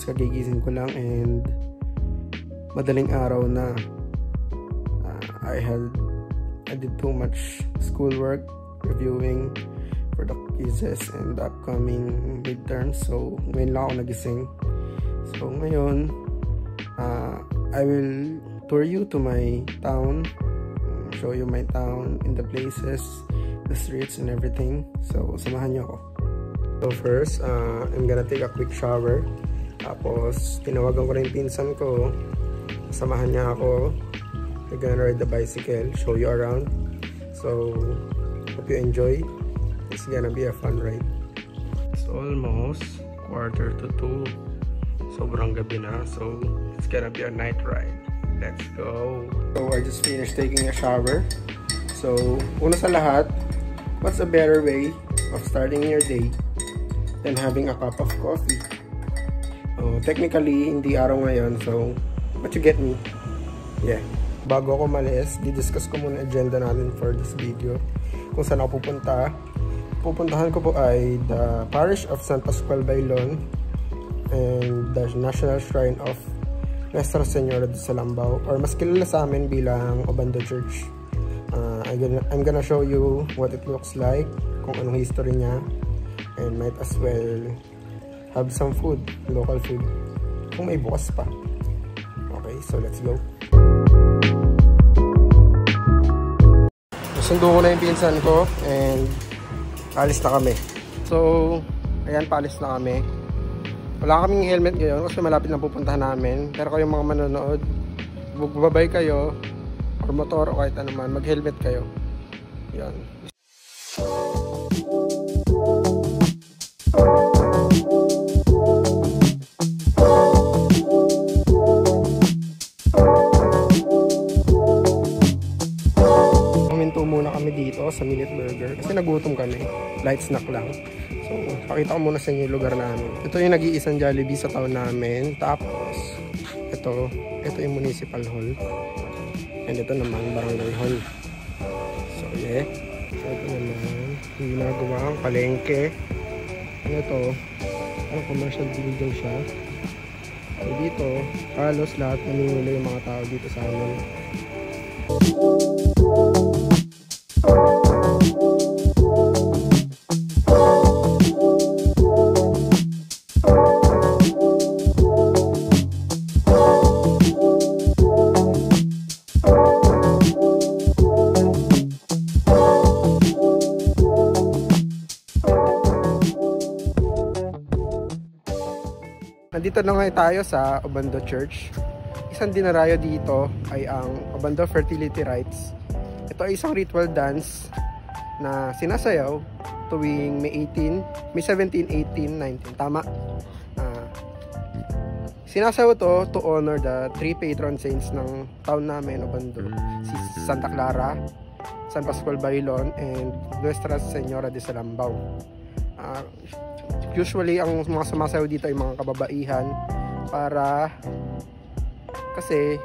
guys, kagigising ko lang and madaling araw na. I did too much schoolwork, reviewing for the quizzes and the upcoming midterms. So ngayon lang ako nagising. So ngayon, I will tour you to my town, show you my town in the places, the streets and everything. So samahan niyo ako. So first, I'm gonna take a quick shower. Tapos tinawagan ko rin yung pinsan ko, samahan niya ako. We're gonna ride the bicycle, show you around. So hope you enjoy. It's gonna be a fun ride. It's almost 1:45. Sobrang gabi na, so it's gonna be a night ride. Let's go. So I just finished taking a shower. So una sa lahat, what's a better way of starting your day than having a cup of coffee? Technically hindi araw ngayon, so but you get me. Yeah. Bago ako malis, didiscuss ko muna agenda natin for this video. Kung saan ako pupunta. Pupuntahan ko po ay the Parish of San Pascual Bailon and the National Shrine of Nuestra Señora de Salambao, or mas kilala sa amin bilang Obando Church. I'm gonna show you what it looks like, kung anong history niya, and might as well have some food, local food, kung may bukas pa. Okay, so let's go. Sundo ko na yung pinsan ko and alis na kami. So ayan, paalis na kami. Wala kaming helmet ngayon kasi malapit na pupuntahan namin. Pero kayong mga manonood, magbabay kayo or motor o kahit ano man, mag-helmet kayo. Yan. Huminto muna kami dito sa Minute Burger kasi nagutom kami. Light snack lang. So, pakita ko muna sa inyo yung lugar namin. Ito yung nag-iisang Jollibee sa town namin. Tapos, ito yung Municipal Hall. And ito naman, Barangay Hall. So, yeah. So, ito naman, yung ginagawa ang palengke. Ano ito? Ang commercial building siya. So, dito, halos lahat namimili yung mga tao dito sa amin. Nandito na ngayon tayo sa Obando Church. Isang dinarayo dito ay ang Obando Fertility Rites. Ito ay isang ritual dance na sinasayaw tuwing May 17, 18, 19. Tama. Sinasayaw to honor the 3 patron saints ng town namin, Obando. Si Santa Clara, San Pascual Bailon, and Nuestra Señora de Salambao. Usually, ang mga sumasayaw dito ay mga kababaihan kasi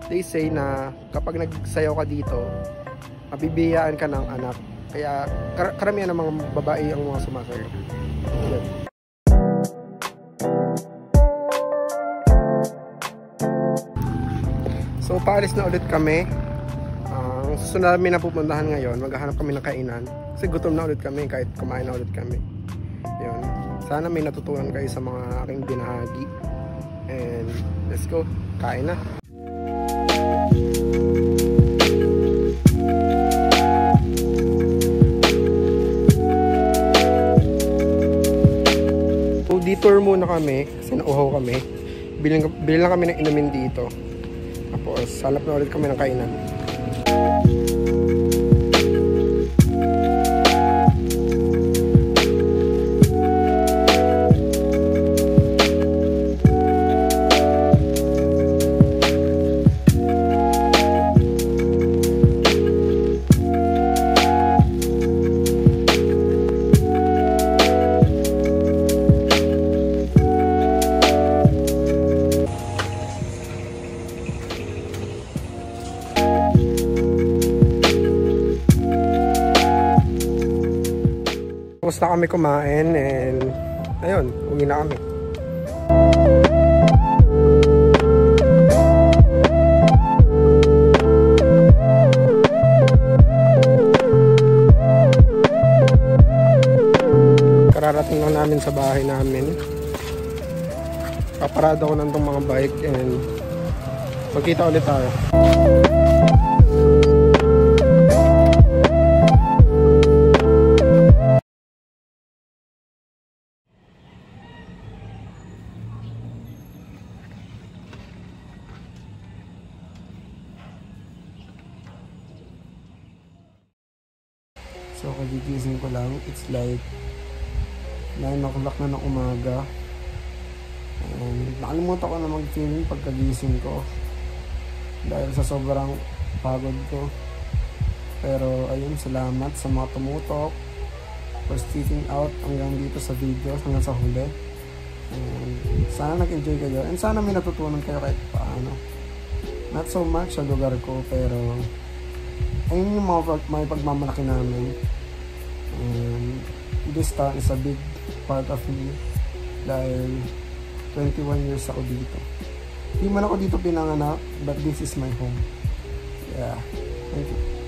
they say na kapag nagsayaw ka dito, mabibiyaan ka ng anak. Kaya karamihan ng mga babae ang mga sumasayaw. Yan. So, paalis na ulit kami. Ang susunod namin na pupuntahan ngayon, maghahanap kami ng kainan. Kasi gutom na ulit kami kahit kumain na ulit kami. Yun. Sana may natutunan kayo sa mga aking binahagi. And let's go. Kain na. So, detour muna kami kasi nauhaw kami. Bili lang kami ng inumin dito. Tapos, hanap na ulit kami ng kainan. Tapos na kami kumain and ayun, uwi na kami. dyan sa bahay namin. Paparada ko lang itong mga bike and magkita ulit tayo. So kagigising ko lang, it's like 9 o'clock na ng umaga. And nakalimutan ko na mag-film pagkagising ko dahil sa sobrang pagod ko. Pero ayun, salamat sa mga tumutok for sticking out hanggang dito sa video, hanggang sa huli. And sana nag-enjoy kayo and sana may natutunan kayo kahit paano. Not so much sa lugar ko, pero ayun yung mga pagmamalaki namin. And this town is a big part of me dahil 21 years ako dito. Hindi man ako dito pinanganak, but this is my home. Yeah, thank you.